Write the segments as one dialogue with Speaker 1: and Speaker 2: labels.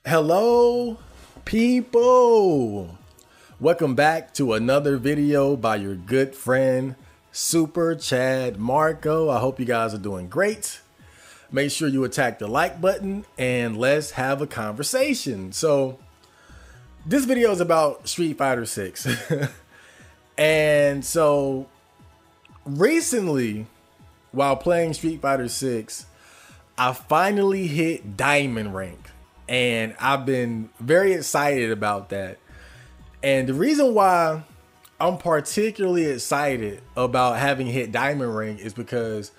Speaker 1: Hello, people. Welcome back to another video by your good friend, Super Chad Marco. I hope you guys are doing great. Make sure you attack the like button and let's have a conversation. So this video is about Street Fighter 6. And so recently, while playing Street Fighter 6, I finally hit Diamond rank. And I've been very excited about that. And the reason why I'm particularly excited about having hit Diamond rank is because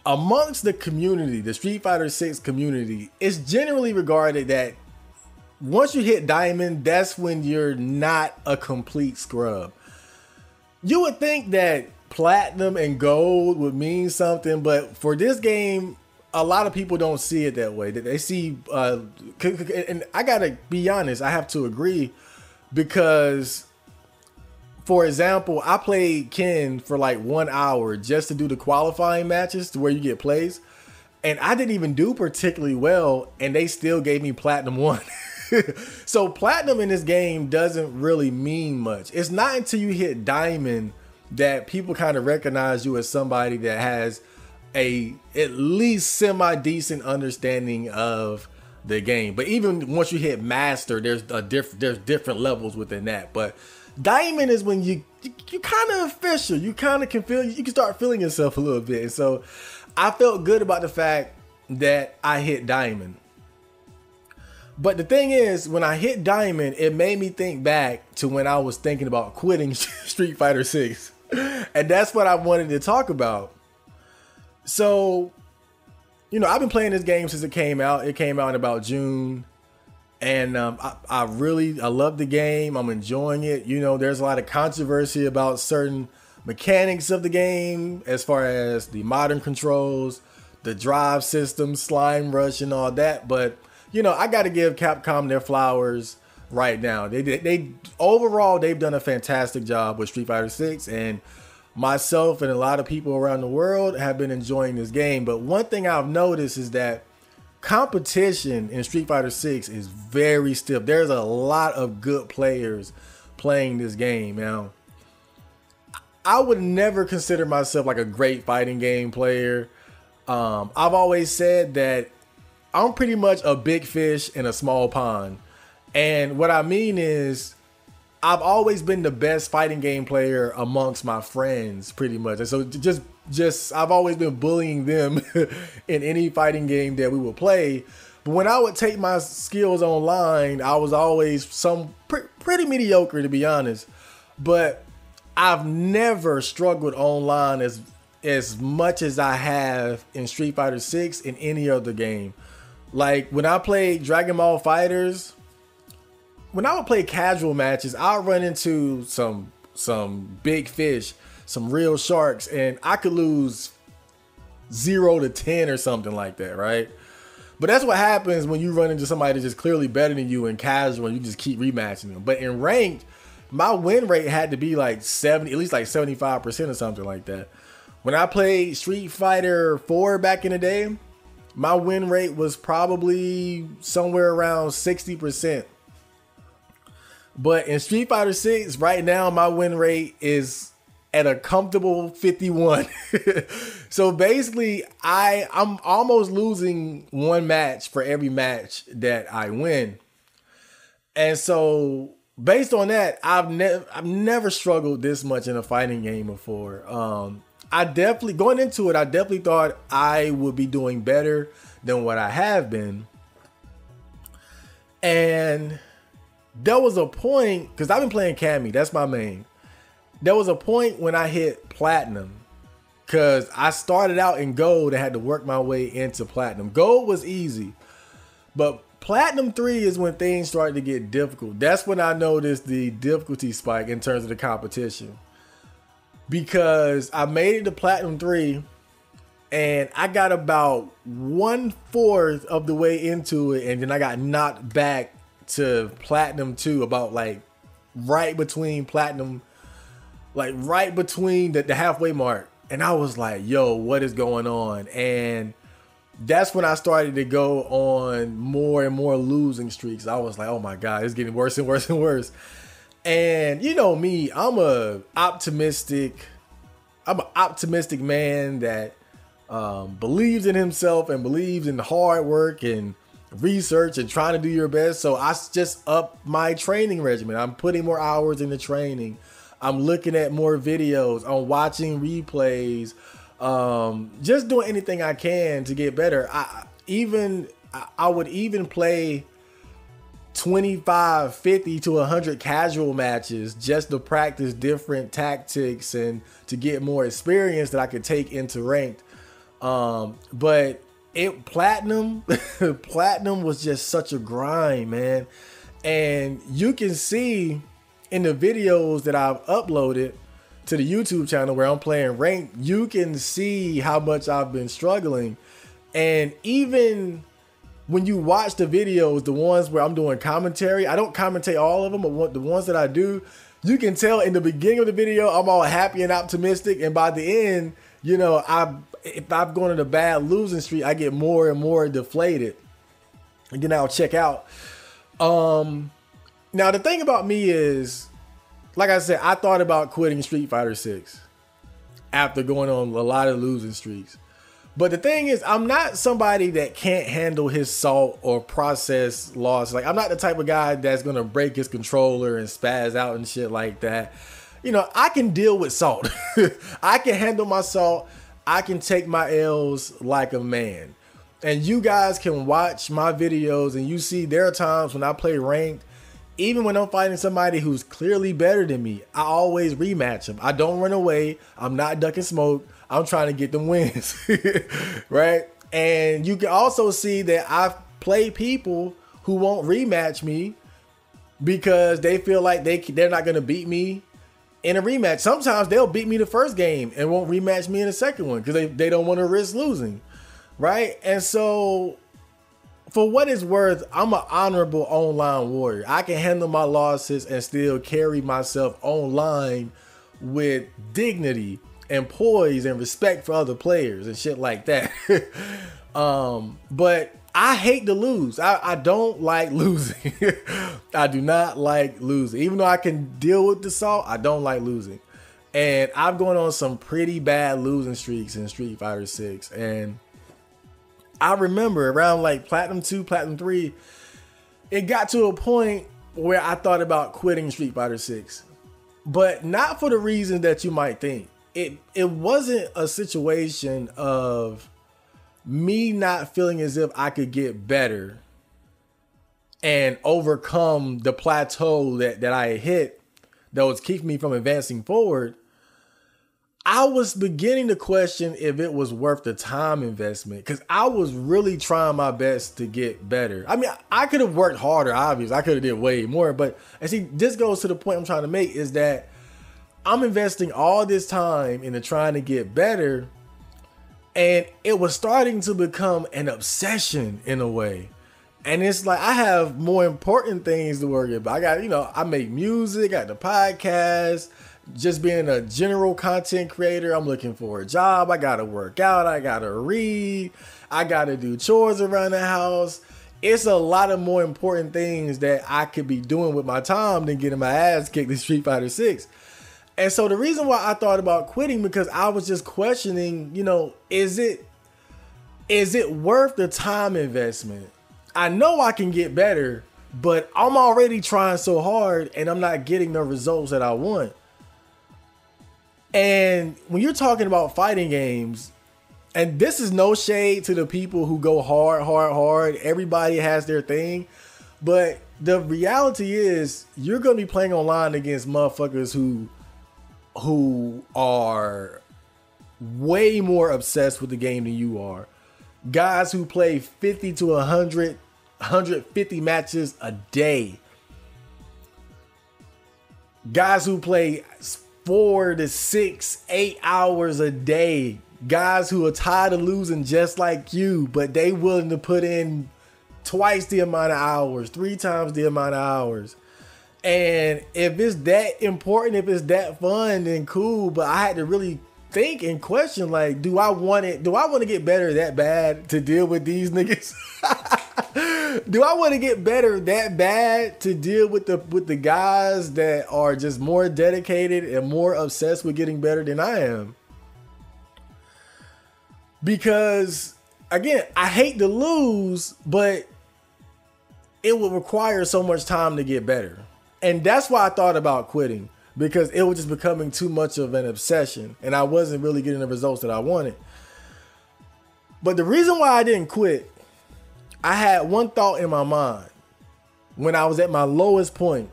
Speaker 1: amongst the community, the Street Fighter 6 community, it's generally regarded that once you hit Diamond, that's when you're not a complete scrub. You would think that Platinum and Gold would mean something, but for this game, a lot of people don't see it that way. They see, and I gotta be honest, I have to agree, because, for example, I played Ken for like 1 hour just to do the qualifying matches to where you get plays, and I didn't even do particularly well, and they still gave me Platinum 1. So Platinum in this game doesn't really mean much. It's not until you hit Diamond that people kind of recognize you as somebody that has at least semi-decent understanding of the game. But even once you hit Master, there's different levels within that. But Diamond is when you kind of official. You kind of can feel, you can start feeling yourself a little bit. And so I felt good about the fact that I hit Diamond. But the thing is, when I hit Diamond, it made me think back to when I was thinking about quitting Street Fighter 6. And that's what I wanted to talk about. So, you know, I've been playing this game since it came out. It came out in about June. And I love the game. I'm enjoying it. You know, there's a lot of controversy about certain mechanics of the game as far as the modern controls, the drive system, Slime Rush, and all that. But, you know, I got to give Capcom their flowers right now. They overall, they've done a fantastic job with Street Fighter 6, and myself and a lot of people around the world have been enjoying this game. But one thing I've noticed is that competition in Street Fighter 6 is very stiff. There's a lot of good players playing this game. Now, I would never consider myself like a great fighting game player. I've always said that I'm pretty much a big fish in a small pond. And what I mean is, I've always been the best fighting game player amongst my friends, pretty much. And so just I've always been bullying them in any fighting game that we would play. But when I would take my skills online, I was always pretty mediocre, to be honest. But I've never struggled online as much as I have in Street Fighter 6 in any other game. Like when I played Dragon Ball FighterZ, when I would play casual matches, I'll run into some big fish, some real sharks, and I could lose 0 to 10 or something like that, right? But that's what happens when you run into somebody that's just clearly better than you in casual and you just keep rematching them. But in ranked, my win rate had to be like 70, at least like 75% or something like that. When I played Street Fighter 4 back in the day, my win rate was probably somewhere around 60%. But in Street Fighter 6, right now, my win rate is at a comfortable 51. So basically, I'm almost losing one match for every match that I win. And so based on that, I've never struggled this much in a fighting game before. Going into it, I definitely thought I would be doing better than what I have been. And there was a point, because I've been playing Cammy, that's my main. There was a point when I hit Platinum, because I started out in Gold and had to work my way into Platinum. Gold was easy, but Platinum 3 is when things started to get difficult. That's when I noticed the difficulty spike in terms of the competition. Because I made it to Platinum 3, and I got about 1/4 of the way into it, and then I got knocked back to Platinum 2, about like right between Platinum, like right between the halfway mark. And I was like, yo, what is going on? And that's when I started to go on more and more losing streaks. I was like, oh my God, it's getting worse and worse and worse. And you know me, I'm an optimistic man that believes in himself and believes in hard work and research and trying to do your best. So I just up my training regimen. I'm putting more hours into training. I'm looking at more videos. I'm watching replays. Just doing anything I can to get better. I would even play 25, 50 to 100 casual matches just to practice different tactics and to get more experience that I could take into ranked. But platinum was just such a grind, man. And you can see in the videos that I've uploaded to the YouTube channel where I'm playing ranked, you can see how much I've been struggling. And even when you watch the videos, the ones where I'm doing commentary, I don't commentate all of them, but the ones that I do, you can tell in the beginning of the video, I'm all happy and optimistic. And by the end, you know, if I've gone on a bad losing streak, I get more and more deflated. And then I'll check out. Now, the thing about me is, like I said, I thought about quitting Street Fighter 6 after going on a lot of losing streaks. But the thing is, I'm not somebody that can't handle his salt or process loss. Like, I'm not the type of guy that's going to break his controller and spaz out and shit like that. You know, I can deal with salt. I can handle my salt. I can take my L's like a man. And you guys can watch my videos and you see there are times when I play ranked, even when I'm fighting somebody who's clearly better than me, I always rematch them. I don't run away. I'm not ducking smoke. I'm trying to get them wins, right? And you can also see that I've played people who won't rematch me because they feel like they're not going to beat me in a rematch. Sometimes they'll beat me the first game and won't rematch me in the second one because they don't want to risk losing, right? And so for what it's worth, I'm an honorable online warrior. I can handle my losses and still carry myself online with dignity and poise and respect for other players and shit like that. But I hate to lose. I don't like losing. I do not like losing. Even though I can deal with the salt, I don't like losing. And I've gone on some pretty bad losing streaks in Street Fighter 6. And I remember around like Platinum 2, Platinum 3, it got to a point where I thought about quitting Street Fighter 6. But not for the reasons that you might think. It wasn't a situation of me not feeling as if I could get better and overcome the plateau that I had hit that was keeping me from advancing forward. I was beginning to question if it was worth the time investment because I was really trying my best to get better. I mean, I could have worked harder, obviously. I could have did way more. But and see, this goes to the point I'm trying to make is that I'm investing all this time into trying to get better. And it was starting to become an obsession in a way. And it's like, I have more important things to worry about. I got, you know, I make music, got the podcast, just being a general content creator. I'm looking for a job. I got to work out. I got to read. I got to do chores around the house. It's a lot of more important things that I could be doing with my time than getting my ass kicked in Street Fighter 6. And so the reason why I thought about quitting, because I was just questioning, you know, is it worth the time investment? I know I can get better, but I'm already trying so hard and I'm not getting the results that I want. And when you're talking about fighting games, and this is no shade to the people who go hard. Everybody has their thing. But the reality is you're going to be playing online against motherfuckers who are way more obsessed with the game than you are. Guys who play 50 to 100, 150 matches a day. Guys who play 4 to 6, 8 hours a day. Guys who are tired of losing just like you, but they willing to put in twice the amount of hours, 3 times the amount of hours. And if it's that important, if it's that fun, then cool. But I had to really think and question, like, do I want to get better that bad to deal with these niggas? Do I want to get better that bad to deal with the guys that are just more dedicated and more obsessed with getting better than I am? Because again, I hate to lose, but it would require so much time to get better. And that's why I thought about quitting, because it was just becoming too much of an obsession and I wasn't really getting the results that I wanted. But the reason why I didn't quit, I had one thought in my mind when I was at my lowest point.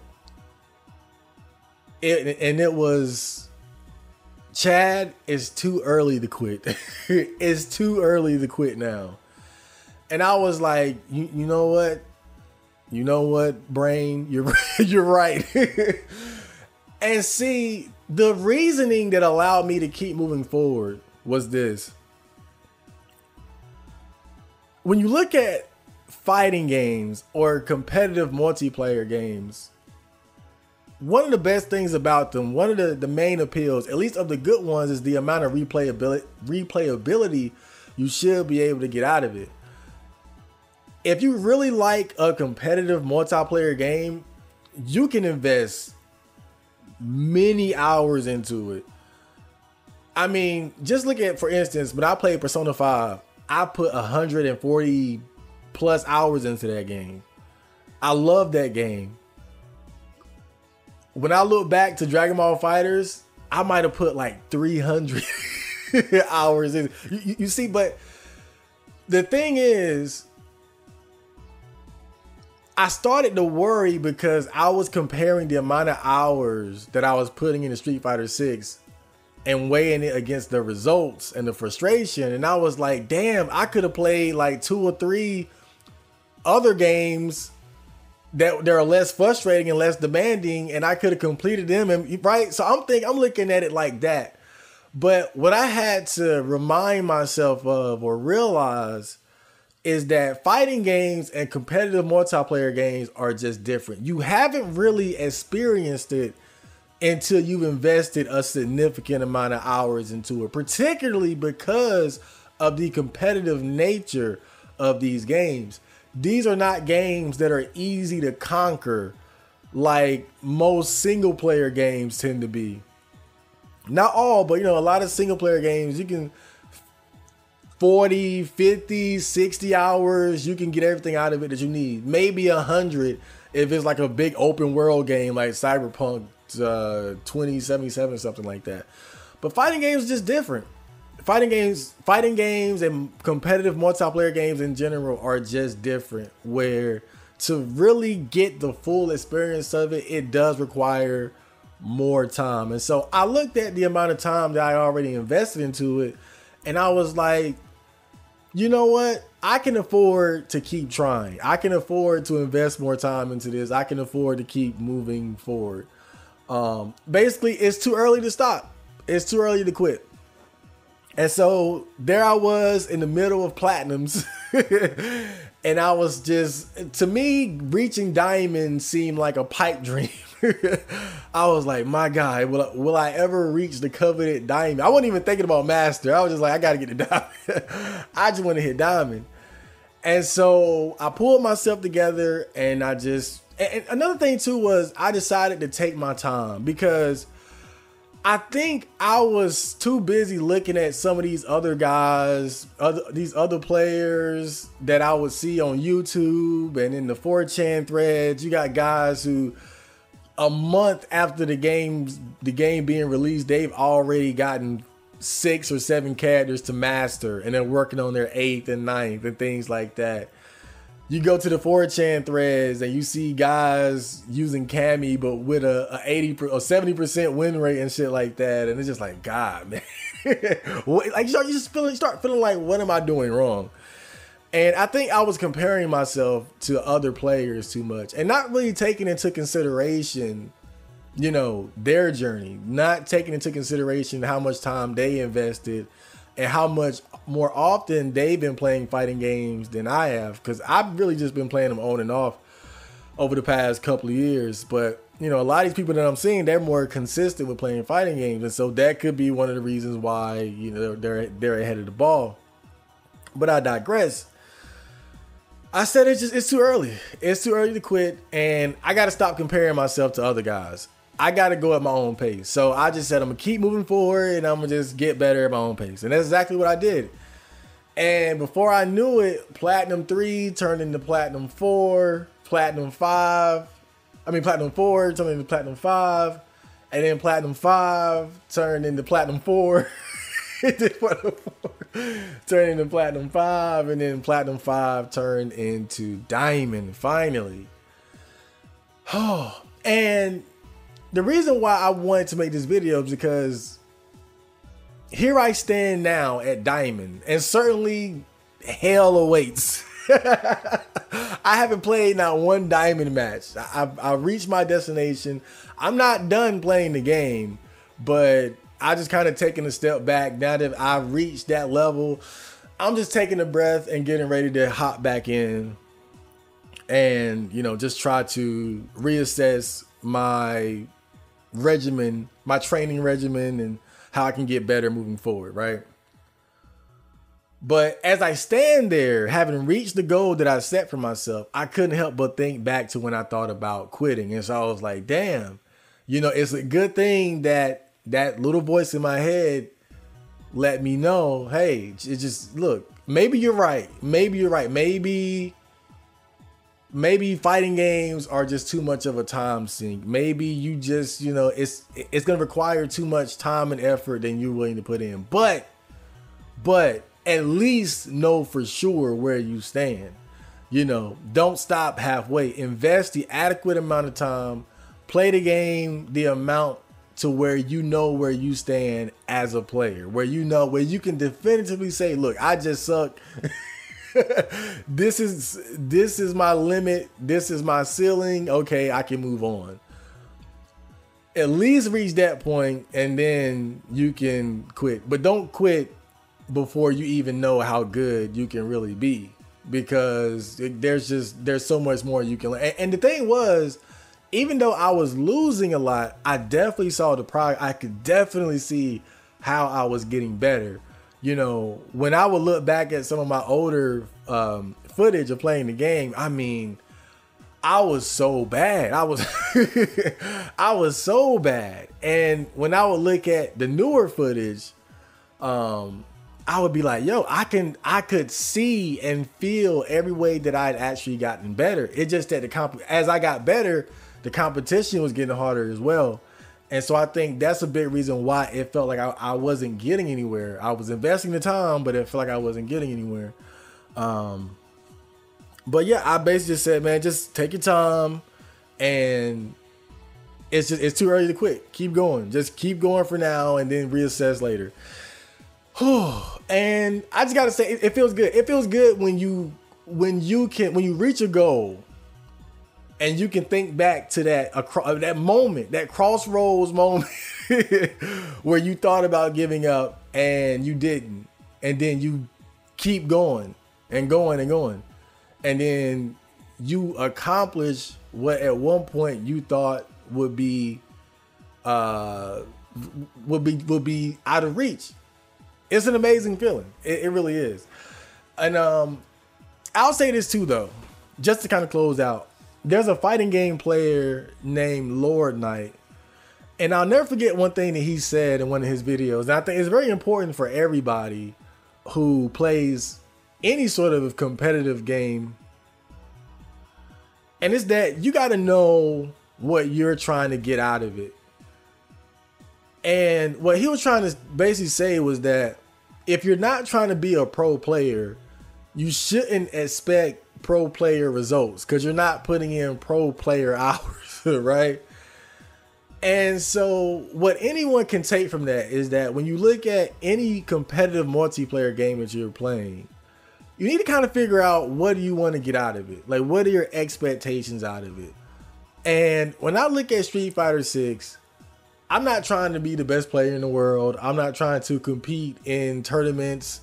Speaker 1: It was, Chad, it's too early to quit. It's too early to quit now. And I was like, you know what? You know what, brain? You're right. And see, the reasoning that allowed me to keep moving forward was this. When you look at fighting games or competitive multiplayer games, one of the best things about them, one of the main appeals, at least of the good ones, is the amount of replayability you should be able to get out of it. If you really like a competitive multiplayer game, you can invest many hours into it. I mean, just look at, for instance, when I played Persona 5, I put 140 plus hours into that game. I love that game. When I look back to Dragon Ball FighterZ, I might have put like 300 hours in. You see, but the thing is, I started to worry because I was comparing the amount of hours that I was putting into Street Fighter 6 and weighing it against the results and the frustration. And I was like, damn, I could have played like 2 or 3 other games that are less frustrating and less demanding, and I could have completed them. And right. So I'm looking at it like that. But what I had to remind myself of or realize is that fighting games and competitive multiplayer games are just different. You haven't really experienced it until you've invested a significant amount of hours into it, particularly because of the competitive nature of these games. These are not games that are easy to conquer like most single player games tend to be. Not all, but a lot of single player games, you can 40, 50, 60 hours, you can get everything out of it that you need. Maybe 100 if it's like a big open world game like Cyberpunk 2077 or something like that. But fighting games is just different. Fighting games and competitive multiplayer games in general are just different, where to really get the full experience of it, it does require more time. And so I looked at the amount of time that I already invested into it, and I was like, you know what? I can afford to keep trying. I can afford to invest more time into this. I can afford to keep moving forward. Basically, it's too early to stop. It's too early to quit. And so there I was in the middle of platinums. And I was just, to me, reaching diamond seemed like a pipe dream. I was like, my God, will I ever reach the coveted diamond? I wasn't even thinking about master. I was just like, I got to get the diamond. I just want to hit diamond. And so I pulled myself together, and and another thing too was I decided to take my time, because I think I was too busy looking at some of these other guys, these other players that I would see on YouTube and in the 4chan threads. You got guys who, a month after the game being released, they've already gotten 6 or 7 characters to master, and they're working on their 8th and 9th and things like that. You go to the 4chan threads and you see guys using Cammy, but with a 80 or 70% win rate and shit like that, and it's just like, God, man, like you just start feeling like, what am I doing wrong? And I think I was comparing myself to other players too much, and not really taking into consideration, their journey, not taking into consideration how much time they invested and how much more often they've been playing fighting games than I have, because I've really just been playing them on and off. over the past couple of years. But, you know, a lot of these people that I'm seeing, they're more consistent with playing fighting games. And so that could be one of the reasons why, you know, they're ahead of the ball. But I digress. I said it's too early. It's too early to quit. And I got to stop comparing myself to other guys. I got to go at my own pace. So I just said I'm going to keep moving forward and I'm going to just get better at my own pace. And that's exactly what I did. And before I knew it, Platinum 3 turned into Platinum 4, Platinum 4 turned into Platinum 5, and then Platinum 5 turned into Platinum 4, turned into Platinum 5, and then Platinum 5 turned into Diamond, finally. Oh, and the reason why I wanted to make this video is because here I stand now at Diamond, and certainly hell awaits. I haven't played not one Diamond match. I reached my destination. I'm not done playing the game, but I just kind of taking a step back. Now that I've reached that level, I'm just taking a breath and getting ready to hop back in and, you know, just try to reassess my regimen, my training regimen, and how I can get better moving forward, right? But as I stand there, having reached the goal that I set for myself, I couldn't help but think back to when I thought about quitting. And so I was like, damn, you know, it's a good thing that that little voice in my head let me know, hey, it just, look, maybe you're right. Maybe you're right. Maybe fighting games are just too much of a time sink. Maybe you just, you know, it's going to require too much time and effort than you're willing to put in. But at least know for sure where you stand. You know, don't stop halfway. Invest the adequate amount of time. Play the game the amount to where you know where you stand as a player. Where you know, where you can definitively say, look, I just suck. This is my limit. This is my ceiling. Okay, I can move on. At least reach that point and then you can quit. But don't quit before you even know how good you can really be, because there's so much more you can learn. And the thing was, even though I was losing a lot, I definitely saw the progress. I could definitely see how I was getting better. You know, when I would look back at some of my older footage of playing the game, I mean, I was so bad. I was so bad. And when I would look at the newer footage, I would be like, yo, I could see and feel every way that I'd actually gotten better. It just that as I got better, the competition was getting harder as well. And so I think that's a big reason why it felt like I wasn't getting anywhere. I was investing the time, but it felt like I wasn't getting anywhere. But yeah, I basically just said, man, just take your time, and it's too early to quit. Keep going. Just keep going for now and then reassess later. And I just gotta say, it feels good. It feels good when you reach a goal and you can think back to that moment, that crossroads moment where you thought about giving up and you didn't, and then you keep going and going and going, and then you accomplish what at one point you thought would be out of reach. It's an amazing feeling. It really is. And I'll say this too, though, just to kind of close out. There's a fighting game player named Lord Knight, and I'll never forget one thing that he said in one of his videos. And I think it's very important for everybody who plays any sort of competitive game. And it's that you got to know what you're trying to get out of it. And what he was trying to basically say was that if you're not trying to be a pro player, you shouldn't expect pro player results, because you're not putting in pro player hours, right? And so what anyone can take from that is that when you look at any competitive multiplayer game that you're playing, you need to kind of figure out, what do you want to get out of it? Like, what are your expectations out of it? And when I look at Street Fighter 6, I'm not trying to be the best player in the world. I'm not trying to compete in tournaments.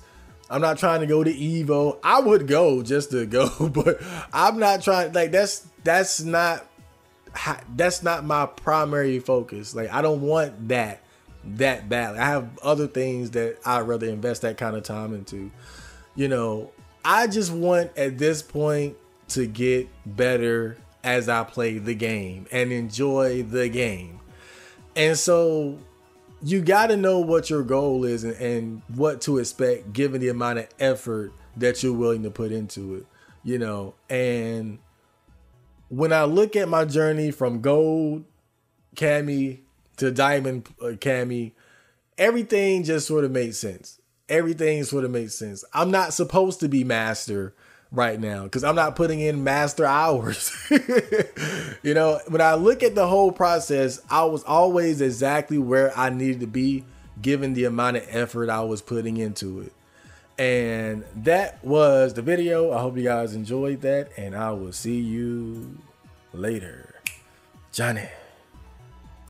Speaker 1: I'm not trying to go to Evo. I would go just to go, but I'm not trying, like, that's not my primary focus. Like, I don't want that badly. I have other things that I'd rather invest that kind of time into. You know, I just want at this point to get better as I play the game and enjoy the game. And so you got to know what your goal is and what to expect given the amount of effort that you're willing to put into it, you know. And when I look at my journey from gold Cammy to diamond Cammy, everything just sort of made sense. Everything sort of makes sense. I'm not supposed to be master right now because I'm not putting in master hours. You know, when I look at the whole process, I was always exactly where I needed to be given the amount of effort I was putting into it. And that was the video. I hope you guys enjoyed that, and I will see you later. Johnny.